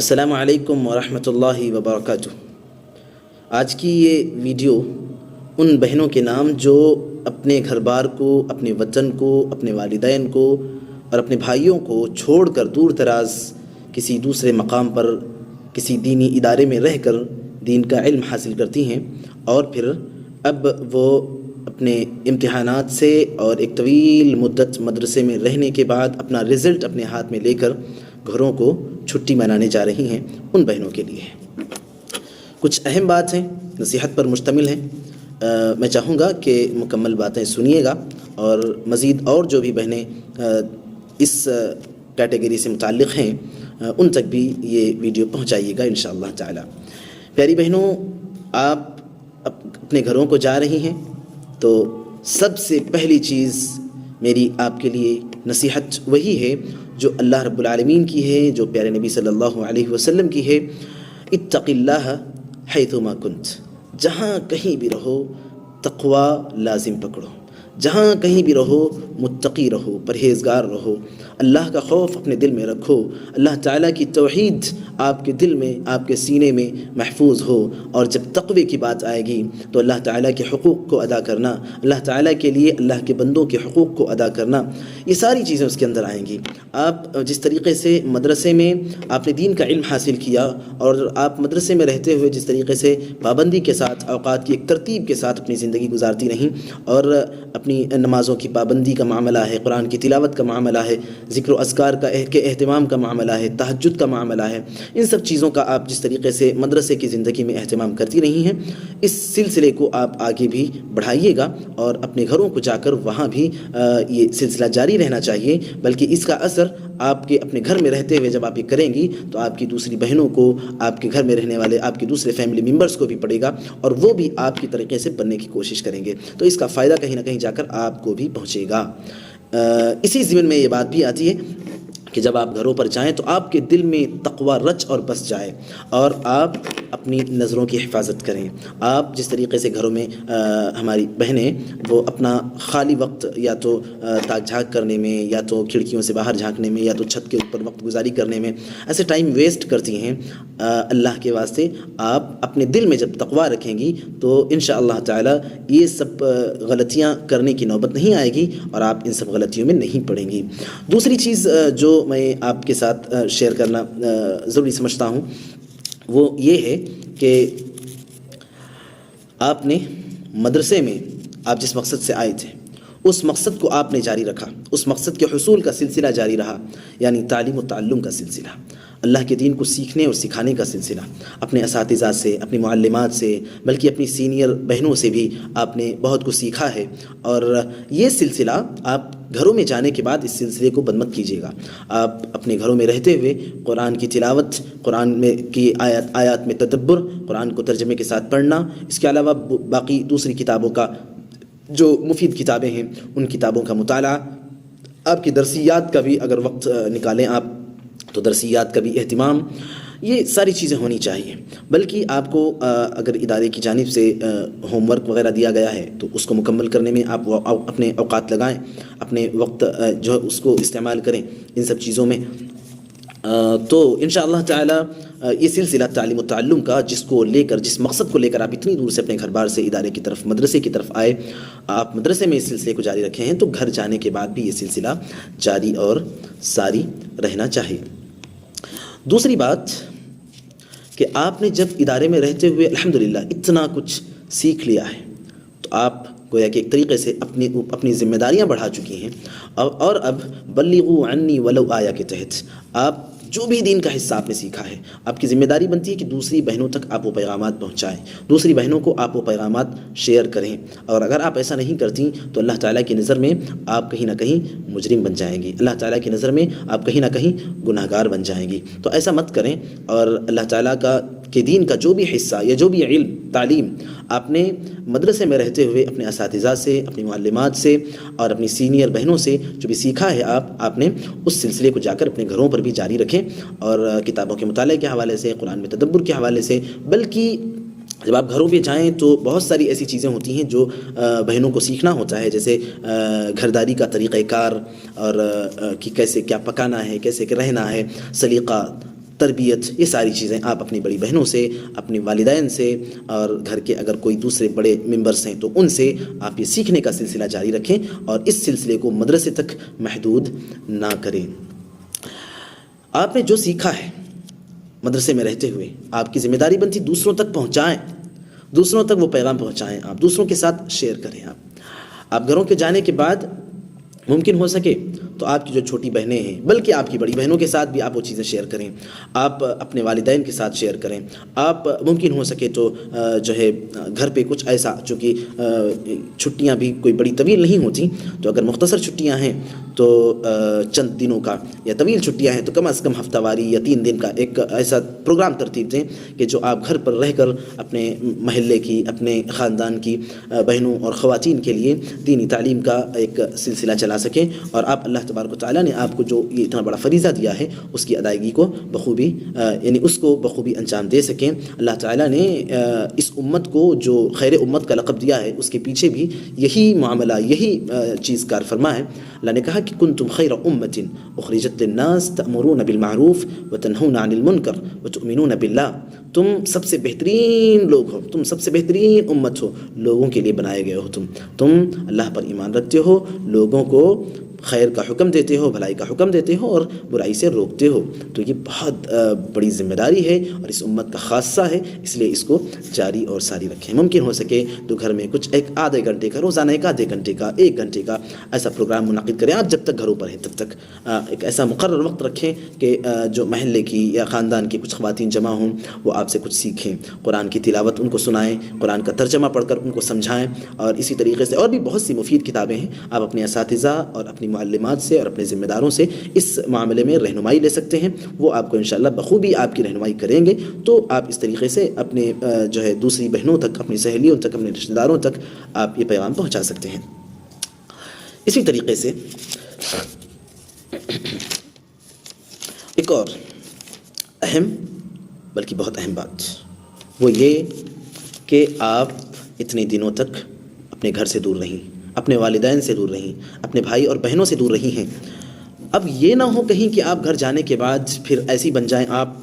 السلام علیکم ورحمۃ اللہ وبرکاتہ۔ آج کی یہ ویڈیو ان بہنوں کے نام جو اپنے گھر بار کو، اپنے وطن کو، اپنے والدین کو اور اپنے بھائیوں کو چھوڑ کر دور دراز کسی دوسرے مقام پر کسی دینی ادارے میں رہ کر دین کا علم حاصل کرتی ہیں، اور پھر اب وہ اپنے امتحانات سے اور ایک طویل مدت مدرسے میں رہنے کے بعد اپنا رزلٹ اپنے ہاتھ میں لے کر گھروں کو چھٹی منانے جا رہی ہیں، ان بہنوں کے لیے کچھ اہم بات ہیں، نصیحت پر مشتمل ہیں۔ میں چاہوں گا کہ مکمل باتیں سنیے گا، اور مزید اور جو بھی بہنیں اس کیٹیگری سے متعلق ہیں ان تک بھی یہ ویڈیو پہنچائیے گا انشاءاللہ تعالی۔ پیاری بہنوں، آپ اپنے گھروں کو جا رہی ہیں تو سب سے پہلی چیز میری آپ کے لیے نصیحت وہی ہے جو اللہ رب العالمین کی ہے، جو پیارے نبی صلی اللہ علیہ وسلم کی ہے۔ اتق اللہ حیثما کنت، جہاں کہیں بھی رہو تقوی لازم پکڑو، جہاں کہیں بھی رہو متقی رہو، پرہیزگار رہو، اللہ کا خوف اپنے دل میں رکھو، اللہ تعالیٰ کی توحید آپ کے دل میں، آپ کے سینے میں محفوظ ہو، اور جب تقوی کی بات آئے گی تو اللہ تعالیٰ کے حقوق کو ادا کرنا، اللہ تعالیٰ کے لیے اللہ کے بندوں کے حقوق کو ادا کرنا، یہ ساری چیزیں اس کے اندر آئیں گی۔ آپ جس طریقے سے مدرسے میں آپ نے دین کا علم حاصل کیا، اور آپ مدرسے میں رہتے ہوئے جس طریقے سے پابندی کے ساتھ، اوقات کی ایک ترتیب کے ساتھ اپنی زندگی گزارتی رہیں، اور اپنی نمازوں کی پابندی کا معاملہ ہے، قرآن کی تلاوت کا معاملہ ہے، ذکر و اذکار کے اہتمام کا معاملہ ہے، تہجد کا معاملہ ہے، ان سب چیزوں کا آپ جس طریقے سے مدرسے کی زندگی میں اہتمام کرتی رہی ہیں، اس سلسلے کو آپ آگے بھی بڑھائیے گا، اور اپنے گھروں کو جا کر وہاں بھی یہ سلسلہ جاری رہنا چاہیے، بلکہ اس کا اثر آپ کے اپنے گھر میں رہتے ہوئے جب آپ یہ کریں گی تو آپ کی دوسری بہنوں کو، آپ کے گھر میں رہنے والے آپ کے دوسرے فیملی ممبرز کو بھی پڑے گا، اور وہ بھی آپ کی طریقے سے بننے کی کوشش کریں گے، تو اس کا فائدہ کہیں نہ کہیں جا کر آپ کو بھی پہنچے گا۔ اسی ضمن میں یہ بات بھی آتی ہے کہ جب آپ گھروں پر جائیں تو آپ کے دل میں تقوی رچ اور بس جائے، اور آپ اپنی نظروں کی حفاظت کریں۔ آپ جس طریقے سے گھروں میں ہماری بہنیں وہ اپنا خالی وقت یا تو تاک جھانک کرنے میں، یا تو کھڑکیوں سے باہر جھانکنے میں، یا تو چھت کے اوپر وقت گزاری کرنے میں ایسے ٹائم ویسٹ کرتی ہیں، اللہ کے واسطے آپ اپنے دل میں جب تقوی رکھیں گی تو انشاءاللہ تعالی یہ سب غلطیاں کرنے کی نوبت نہیں آئے گی، اور آپ ان سب غلطیوں میں نہیں پڑیں گی۔ دوسری چیز جو میں آپ کے ساتھ شیئر کرنا ضروری سمجھتا ہوں وہ یہ ہے کہ آپ نے مدرسے میں آپ جس مقصد سے آئے تھے اس مقصد کو آپ نے جاری رکھا، اس مقصد کے حصول کا سلسلہ جاری رہا، یعنی تعلیم و تعلم کا سلسلہ، اللہ کے دین کو سیکھنے اور سکھانے کا سلسلہ، اپنے اساتذہ سے، اپنی معلمات سے، بلکہ اپنی سینئر بہنوں سے بھی آپ نے بہت کچھ سیکھا ہے، اور یہ سلسلہ آپ گھروں میں جانے کے بعد اس سلسلے کو بند مت کیجیے گا۔ آپ اپنے گھروں میں رہتے ہوئے قرآن کی تلاوت، قرآن میں کی آیات میں تدبر، قرآن کو ترجمے کے ساتھ پڑھنا، اس کے علاوہ باقی دوسری کتابوں کا جو مفید کتابیں ہیں ان کتابوں کا مطالعہ، آپ کی درسیات کا بھی اگر وقت نکالیں آپ تو درسیات کا بھی اہتمام، یہ ساری چیزیں ہونی چاہیے۔ بلکہ آپ کو اگر ادارے کی جانب سے ہوم ورک وغیرہ دیا گیا ہے تو اس کو مکمل کرنے میں آپ اپنے اوقات لگائیں، اپنے وقت جو ہے اس کو استعمال کریں ان سب چیزوں میں، تو انشاءاللہ تعالی یہ سلسلہ تعلیم و تعلم کا جس کو لے کر، جس مقصد کو لے کر آپ اتنی دور سے اپنے گھر بار سے ادارے کی طرف، مدرسے کی طرف آئے، آپ مدرسے میں اس سلسلے کو جاری رکھے ہیں، تو گھر جانے کے بعد بھی یہ سلسلہ جاری اور ساری رہنا چاہیے۔ دوسری بات کہ آپ نے جب ادارے میں رہتے ہوئے الحمدللہ اتنا کچھ سیکھ لیا ہے تو آپ گویا کہ ایک طریقے سے اپنی ذمہ داریاں بڑھا چکی ہیں، اور اب بلغوا عنی ولو آیا کے تحت آپ جو بھی دین کا حصہ آپ نے سیکھا ہے، آپ کی ذمہ داری بنتی ہے کہ دوسری بہنوں تک آپ وہ پیغامات پہنچائیں، دوسری بہنوں کو آپ وہ پیغامات شیئر کریں، اور اگر آپ ایسا نہیں کرتی تو اللہ تعالیٰ کی نظر میں آپ کہیں نہ کہیں مجرم بن جائیں گی، اللہ تعالیٰ کی نظر میں آپ کہیں نہ کہیں گناہ گار بن جائیں گی، تو ایسا مت کریں، اور اللہ تعالیٰ کے دین کا جو بھی حصہ یا جو بھی علم تعلیم آپ نے مدرسے میں رہتے ہوئے اپنے اساتذہ سے، اپنی معلمات سے اور اپنی سینئر بہنوں سے جو بھی سیکھا ہے آپ نے اس سلسلے کو جا کر اپنے گھروں پر بھی جاری رکھیں، اور کتابوں کے مطالعے کے حوالے سے، قرآن میں تدبر کے حوالے سے، بلکہ جب آپ گھروں پہ جائیں تو بہت ساری ایسی چیزیں ہوتی ہیں جو بہنوں کو سیکھنا ہوتا ہے، جیسے گھرداری کا طریقہ کار، اور کہ کیسے کیا پکانا ہے، کیسے کہ رہنا ہے، سلیقہ، تربیت، یہ ساری چیزیں آپ اپنی بڑی بہنوں سے، اپنی والدین سے، اور گھر کے اگر کوئی دوسرے بڑے ممبرس ہیں تو ان سے آپ یہ سیکھنے کا سلسلہ جاری رکھیں اور اس سلسلے کو مدرسے تک محدود نہ کریں۔ آپ نے جو سیکھا ہے مدرسے میں رہتے ہوئے، آپ کی ذمہ داری بنتی دوسروں تک پہنچائیں، دوسروں تک وہ پیغام پہنچائیں، آپ دوسروں کے ساتھ شیئر کریں۔ آپ گھروں کے جانے کے بعد ممکن ہو سکے تو آپ کی جو چھوٹی بہنیں ہیں، بلکہ آپ کی بڑی بہنوں کے ساتھ بھی آپ وہ چیزیں شیئر کریں، آپ اپنے والدین کے ساتھ شیئر کریں۔ آپ ممکن ہو سکے تو جو ہے گھر پہ کچھ ایسا، چونکہ چھٹیاں بھی کوئی بڑی طویل نہیں ہوتی، تو اگر مختصر چھٹیاں ہیں تو چند دنوں کا، یا طویل چھٹیاں ہیں تو کم از کم ہفتہ واری یا 3 دن کا ایک ایسا پروگرام ترتیب دیں کہ جو آپ گھر پر رہ کر اپنے محلے کی، اپنے خاندان کی بہنوں اور خواتین کے لیے دینی تعلیم کا ایک سلسلہ چلا سکیں، اور آپ اللہ تبارک و تعالیٰ نے آپ کو جو یہ اتنا بڑا فریضہ دیا ہے اس کی ادائیگی کو بخوبی یعنی اس کو بخوبی انجام دے سکیں۔ اللہ تعالیٰ نے اس امت کو جو خیر امت کا لقب دیا ہے اس کے پیچھے بھی یہی معاملہ، یہی چیز کار فرما ہے۔ اللہ نے کہا کہ کنتم خیر امت اخرجت للناس تأمرون بالمعروف وتنہون عن المنکر وتؤمنون باللہ، تم سب سے بہترین لوگ ہو، تم سب سے بہترین امت ہو، لوگوں کے لیے بنائے گئے ہو، تم اللہ پر ایمان رکھتے ہو، لوگوں کو خیر کا حکم دیتے ہو، بھلائی کا حکم دیتے ہو اور برائی سے روکتے ہو۔ تو یہ بہت بڑی ذمہ داری ہے اور اس امت کا خاصہ ہے، اس لیے اس کو جاری اور ساری رکھیں۔ ممکن ہو سکے تو گھر میں کچھ ایک آدھے گھنٹے کا، روزانہ ایک آدھے گھنٹے کا، 1 گھنٹے کا ایسا پروگرام منعقد کریں۔ آپ جب تک گھروں پر ہیں تب تک ایک ایسا مقرر وقت رکھیں کہ جو محلے کی یا خاندان کی کچھ خواتین جمع ہوں، وہ آپ سے کچھ سیکھیں، قرآن کی تلاوت ان کو سنائیں، قرآن کا ترجمہ پڑھ کر ان کو سمجھائیں، اور اسی طریقے سے اور بھی بہت سی مفید کتابیں ہیں۔ آپ اپنے اساتذہ اور اپنی معلمات سے اور اپنے ذمہ داروں سے اس معاملے میں رہنمائی لے سکتے ہیں، وہ آپ کو انشاءاللہ بخوبی آپ کی رہنمائی کریں گے۔ تو آپ اس طریقے سے اپنے جو ہے دوسری بہنوں تک، اپنی سہیلیوں تک، اپنے رشتہ داروں تک آپ یہ پیغام پہنچا سکتے ہیں۔ اسی طریقے سے ایک اور اہم، بلکہ بہت اہم بات، وہ یہ کہ آپ اتنے دنوں تک اپنے گھر سے دور رہیں، اپنے والدین سے دور رہیں، اپنے بھائی اور بہنوں سے دور رہی ہیں۔ اب یہ نہ ہو کہیں کہ آپ گھر جانے کے بعد پھر ایسی بن جائیں آپ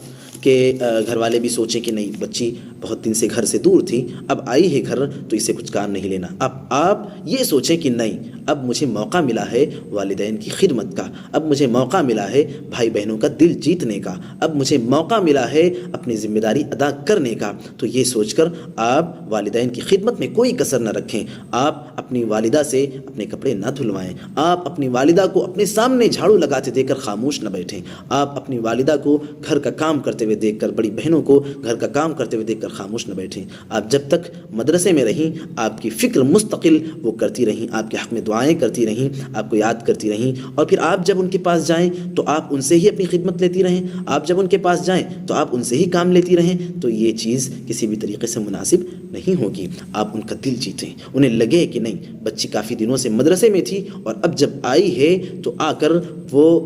کہ گھر والے بھی سوچیں کہ نہیں، بچی بہت دن سے گھر سے دور تھی، اب آئی ہے گھر تو اسے کچھ کام نہیں لینا۔ اب آپ یہ سوچیں کہ نہیں، اب مجھے موقع ملا ہے والدین کی خدمت کا، اب مجھے موقع ملا ہے بھائی بہنوں کا دل جیتنے کا، اب مجھے موقع ملا ہے اپنی ذمہ داری ادا کرنے کا۔ تو یہ سوچ کر آپ والدین کی خدمت میں کوئی کسر نہ رکھیں۔ آپ اپنی والدہ سے اپنے کپڑے نہ دھلوائیں، آپ اپنی والدہ کو اپنے سامنے جھاڑو لگاتے دیکھ کر خاموش نہ بیٹھیں، آپ اپنی والدہ کو گھر کا کام کرتے ہوئے دیکھ کر، بڑی بہنوں کو گھر کا کام کرتے ہوئے دیکھ کر خاموش نہ بیٹھیں۔ آپ جب تک مدرسے میں رہیں، آپ کی فکر مستقل وہ کرتی رہیں، آپ کے حق میں دعائیں کرتی رہیں، آپ کو یاد کرتی رہیں، اور پھر آپ جب ان کے پاس جائیں تو آپ ان سے ہی اپنی خدمت لیتی رہیں، آپ جب ان کے پاس جائیں تو آپ ان سے ہی کام لیتی رہیں۔ تو یہ چیز کسی بھی طریقے سے مناسب نہیں ہوگی۔ آپ ان کا دل جیتیں، انہیں لگے کہ نہیں، بچی کافی دنوں سے مدرسے میں تھی اور اب جب آئی ہے تو آ کر وہ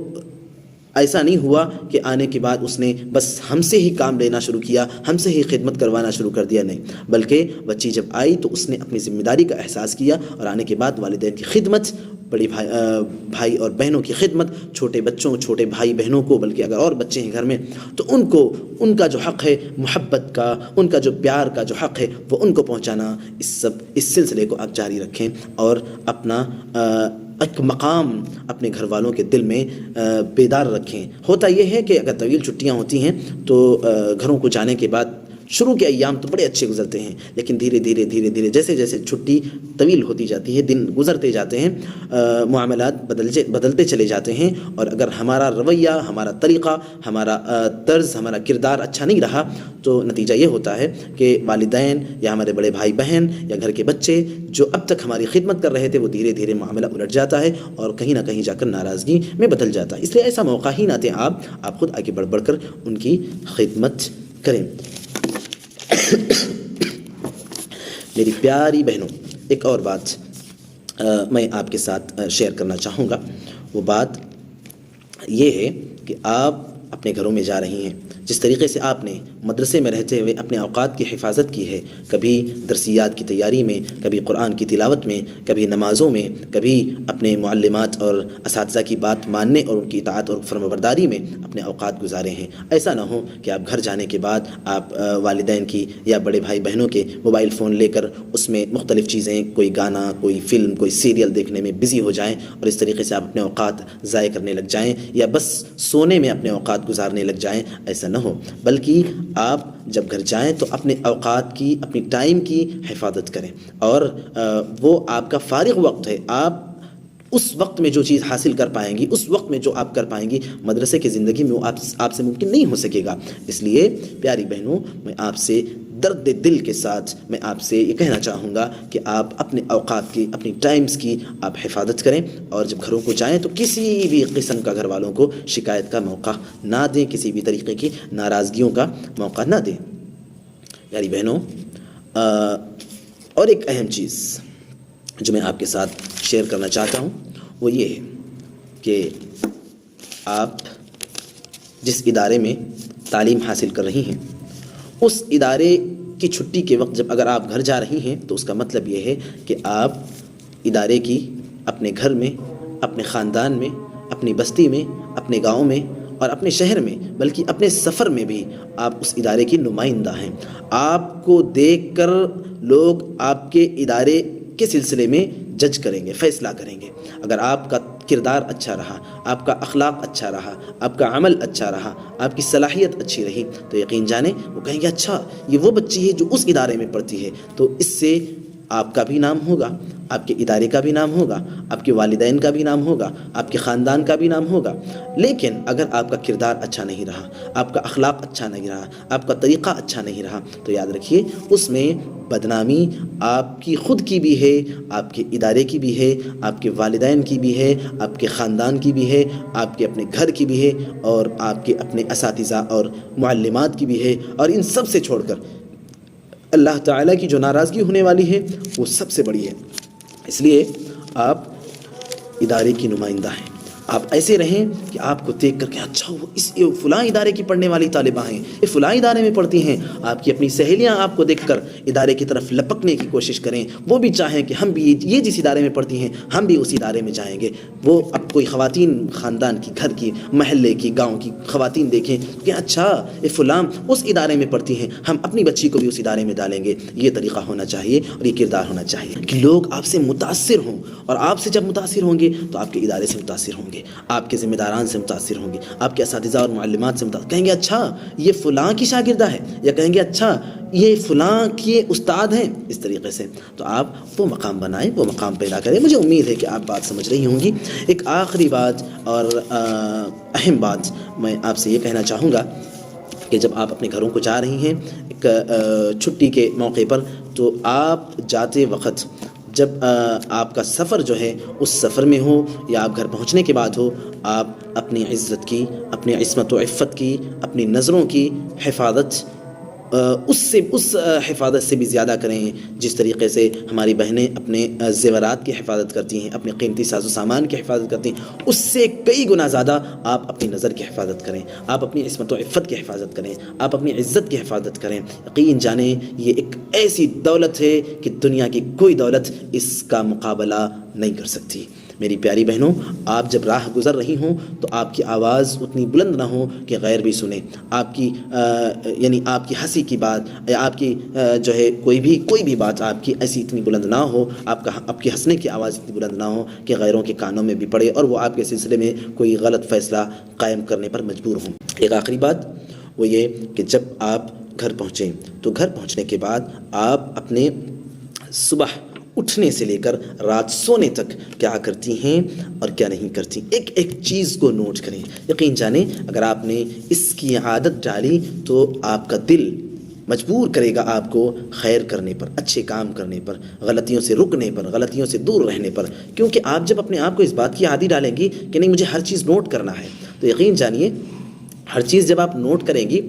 ایسا نہیں ہوا کہ آنے کے بعد اس نے بس ہم سے ہی کام لینا شروع کیا، ہم سے ہی خدمت کروانا شروع کر دیا، نہیں، بلکہ بچی جب آئی تو اس نے اپنی ذمہ داری کا احساس کیا، اور آنے کے بعد والدین کی خدمت، بڑی بھائی اور بہنوں کی خدمت، چھوٹے بچوں، چھوٹے بھائی بہنوں کو، بلکہ اگر اور بچے ہیں گھر میں تو ان کو ان کا جو حق ہے محبت کا، ان کا جو پیار کا جو حق ہے وہ ان کو پہنچانا، اس سلسلے کو آپ جاری رکھیں اور اپنا ایک مقام اپنے گھر والوں کے دل میں بیدار رکھیں۔ ہوتا یہ ہے کہ اگر طویل چھٹیاں ہوتی ہیں تو گھروں کو جانے کے بعد شروع کے ایام تو بڑے اچھے گزرتے ہیں، لیکن دھیرے دھیرے جیسے جیسے چھٹی طویل ہوتی جاتی ہے، دن گزرتے جاتے ہیں، معاملات بدلتے چلے جاتے ہیں، اور اگر ہمارا رویہ، ہمارا طریقہ، ہمارا طرز، ہمارا کردار اچھا نہیں رہا تو نتیجہ یہ ہوتا ہے کہ والدین یا ہمارے بڑے بھائی بہن یا گھر کے بچے جو اب تک ہماری خدمت کر رہے تھے، وہ دھیرے دھیرے معاملہ الٹ جاتا ہے اور کہیں نہ کہیں جا کر ناراضگی میں بدل جاتا ہے۔ اس لیے ایسا موقع ہی نہ دیں، آپ خود آگے بڑھ کر ان کی خدمت کریں۔ میری پیاری بہنوں، ایک اور بات میں آپ کے ساتھ شیئر کرنا چاہوں گا۔ وہ بات یہ ہے کہ آپ اپنے گھروں میں جا رہی ہیں، جس طریقے سے آپ نے مدرسے میں رہتے ہوئے اپنے اوقات کی حفاظت کی ہے، کبھی درسیات کی تیاری میں، کبھی قرآن کی تلاوت میں، کبھی نمازوں میں، کبھی اپنے معلمات اور اساتذہ کی بات ماننے اور ان کی اطاعت اور فرمانبرداری میں اپنے اوقات گزارے ہیں، ایسا نہ ہو کہ آپ گھر جانے کے بعد آپ والدین کی یا بڑے بھائی بہنوں کے موبائل فون لے کر اس میں مختلف چیزیں، کوئی گانا، کوئی فلم، کوئی سیریل دیکھنے میں بزی ہو جائیں اور اس طریقے سے آپ اپنے اوقات ضائع کرنے لگ جائیں یا بس سونے میں اپنے اوقات گزارنے لگ جائیں، ایسا نہ ہو، بلکہ آپ جب گھر جائیں تو اپنے اوقات کی، اپنی ٹائم کی حفاظت کریں، اور وہ آپ کا فارغ وقت ہے، آپ اس وقت میں جو چیز حاصل کر پائیں گی، اس وقت میں جو آپ کر پائیں گی، مدرسے کی زندگی میں وہ آپ سے ممکن نہیں ہو سکے گا۔ اس لیے پیاری بہنوں، میں آپ سے درد دل کے ساتھ میں آپ سے یہ کہنا چاہوں گا کہ آپ اپنے اوقات کی، اپنی ٹائمز کی آپ حفاظت کریں، اور جب گھروں کو جائیں تو کسی بھی قسم کا گھر والوں کو شکایت کا موقع نہ دیں، کسی بھی طریقے کی ناراضگیوں کا موقع نہ دیں۔ پیاری بہنوں، اور ایک اہم چیز جو میں آپ کے ساتھ شیئر کرنا چاہتا ہوں وہ یہ ہے کہ آپ جس ادارے میں تعلیم حاصل کر رہی ہیں، اس ادارے کی چھٹی کے وقت جب اگر آپ گھر جا رہی ہیں تو اس کا مطلب یہ ہے کہ آپ ادارے کی اپنے گھر میں، اپنے خاندان میں، اپنی بستی میں، اپنے گاؤں میں اور اپنے شہر میں، بلکہ اپنے سفر میں بھی آپ اس ادارے کی نمائندہ ہیں۔ آپ کو دیکھ کر لوگ آپ کے ادارے کے سلسلے میں جج کریں گے، فیصلہ کریں گے۔ اگر آپ کا کردار اچھا رہا، آپ کا اخلاق اچھا رہا، آپ کا عمل اچھا رہا، آپ کی صلاحیت اچھی رہی، تو یقین جانیں وہ کہیں گے اچھا یہ وہ بچی ہے جو اس ادارے میں پڑھتی ہے، تو اس سے آپ کا بھی نام ہوگا، آپ کے ادارے کا بھی نام ہوگا، آپ کے والدین کا بھی نام ہوگا، آپ کے خاندان کا بھی نام ہوگا۔ لیکن اگر آپ کا کردار اچھا نہیں رہا، آپ کا اخلاق اچھا نہیں رہا، آپ کا طریقہ اچھا نہیں رہا، تو یاد رکھیے اس میں بدنامی آپ کی خود کی بھی ہے، آپ کے ادارے کی بھی ہے، آپ کے والدین کی بھی ہے، آپ کے خاندان کی بھی ہے، آپ کے اپنے گھر کی بھی ہے، اور آپ کے اپنے اساتذہ اور معلمات کی بھی ہے، اور ان سب سے چھوڑ کر اللہ تعالیٰ کی جو ناراضگی ہونے والی ہے وہ سب سے بڑی ہے۔ اس لیے آپ ادارے کی نمائندہ ہیں، آپ ایسے رہیں کہ آپ کو دیکھ کر کہ اچھا وہ یہ فلاں ادارے کی پڑھنے والی طالبہ ہیں، یہ فلاں ادارے میں پڑھتی ہیں، آپ کی اپنی سہیلیاں آپ کو دیکھ کر ادارے کی طرف لپکنے کی کوشش کریں، وہ بھی چاہیں کہ ہم بھی یہ جس ادارے میں پڑھتی ہیں ہم بھی اس ادارے میں جائیں گے۔ وہ اب کوئی خواتین خاندان کی، گھر کی، محلے کی، گاؤں کی خواتین دیکھیں کہ اچھا یہ فلاں اس ادارے میں پڑھتی ہیں، ہم اپنی بچی کو بھی اس ادارے میں ڈالیں گے۔ یہ طریقہ ہونا چاہیے اور یہ کردار ہونا چاہیے کہ لوگ آپ سے متاثر ہوں، اور آپ سے جب متاثر ہوں گے تو آپ کے ادارے سے متاثر ہوں گے، آپ کے ذمہ داران سے متاثر ہوں گے، آپ کے اساتذہ اور معلمات سے متاثر، کہیں گے اچھا یہ فلاں کی شاگردہ ہے، یا کہیں گے اچھا یہ فلاں کے استاد ہیں۔ اس طریقے سے تو آپ وہ مقام بنائیں، وہ مقام پیدا کریں۔ مجھے امید ہے کہ آپ بات سمجھ رہی ہوں گی۔ ایک آخری بات اور اہم بات میں آپ سے یہ کہنا چاہوں گا کہ جب آپ اپنے گھروں کو جا رہی ہیں ایک چھٹی کے موقع پر، تو آپ جاتے وقت جب آپ کا سفر جو ہے اس سفر میں ہو یا آپ گھر پہنچنے کے بعد ہو، آپ اپنی عزت کی، اپنی عصمت و عفت کی، اپنی نظروں کی حفاظت اس حفاظت سے بھی زیادہ کریں جس طریقے سے ہماری بہنیں اپنے زیورات کی حفاظت کرتی ہیں، اپنے قیمتی ساز و سامان کی حفاظت کرتی ہیں، اس سے کئی گنا زیادہ آپ اپنی نظر کی حفاظت کریں، آپ اپنی عصمت و عفت کی حفاظت کریں، آپ اپنی عزت کی حفاظت کریں۔ یقین جانیں یہ ایک ایسی دولت ہے کہ دنیا کی کوئی دولت اس کا مقابلہ نہیں کر سکتی۔ میری پیاری بہنوں، آپ جب راہ گزر رہی ہوں تو آپ کی آواز اتنی بلند نہ ہو کہ غیر بھی سنیں، آپ کی یعنی آپ کی ہنسی کی بات یا آپ کی جو ہے کوئی بھی بات آپ کی ایسی اتنی بلند نہ ہو، آپ کی ہنسنے کی آواز اتنی بلند نہ ہو کہ غیروں کے کانوں میں بھی پڑے اور وہ آپ کے سلسلے میں کوئی غلط فیصلہ قائم کرنے پر مجبور ہوں۔ ایک آخری بات وہ یہ کہ جب آپ گھر پہنچیں تو گھر پہنچنے کے بعد آپ اپنے صبح اٹھنے سے لے کر رات سونے تک کیا کرتی ہیں اور کیا نہیں کرتی، ایک چیز کو نوٹ کریں۔ یقین جانیں اگر آپ نے اس کی عادت ڈالی تو آپ کا دل مجبور کرے گا آپ کو خیر کرنے پر، اچھے کام کرنے پر، غلطیوں سے رکنے پر، غلطیوں سے دور رہنے پر، کیونکہ آپ جب اپنے آپ کو اس بات کی عادی ڈالیں گی کہ نہیں مجھے ہر چیز نوٹ کرنا ہے، تو یقین جانیے ہر چیز جب آپ نوٹ کریں گی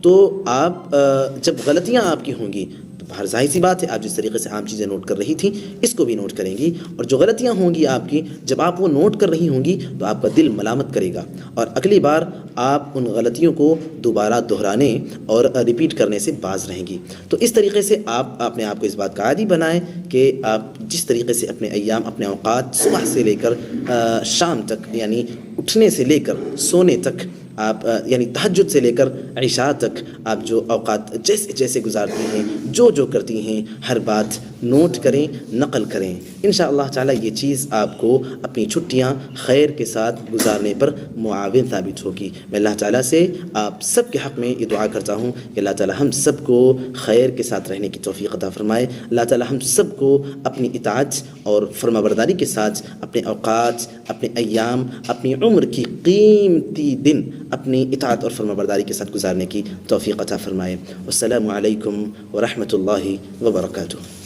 تو آپ جب غلطیاں آپ کی ہوں گی تو باہر ظاہر سی بات ہے آپ جس طریقے سے عام چیزیں نوٹ کر رہی تھیں اس کو بھی نوٹ کریں گی، اور جو غلطیاں ہوں گی آپ کی جب آپ وہ نوٹ کر رہی ہوں گی تو آپ کا دل ملامت کرے گا، اور اگلی بار آپ ان غلطیوں کو دوبارہ دہرانے اور ریپیٹ کرنے سے باز رہیں گی۔ تو اس طریقے سے آپ اپنے آپ کو اس بات کا عادی بنائیں کہ آپ جس طریقے سے اپنے ایام، اپنے اوقات صبح سے لے کر شام تک، یعنی اٹھنے سے لے کر سونے تک آپ، یعنی تہجد سے لے کر عشاء تک آپ جو اوقات جیسے جیسے گزارتی ہیں، جو کرتی ہیں، ہر بات نوٹ کریں، نقل کریں۔ انشاءاللہ تعالی یہ چیز آپ کو اپنی چھٹیاں خیر کے ساتھ گزارنے پر معاون ثابت ہوگی۔ میں اللہ تعالیٰ سے آپ سب کے حق میں یہ دعا کرتا ہوں کہ اللہ تعالیٰ ہم سب کو خیر کے ساتھ رہنے کی توفیق عطا فرمائے، اللہ تعالیٰ ہم سب کو اپنی اطاعت اور فرمانبرداری کے ساتھ اپنے اوقات، اپنے ایام، اپنی عمر کی قیمتی دن اپنی اطاعت اور فرمانبرداری کے ساتھ گزارنے کی توفیق عطا فرمائے۔ والسلام علیکم ورحمۃ اللہ وبرکاتہ۔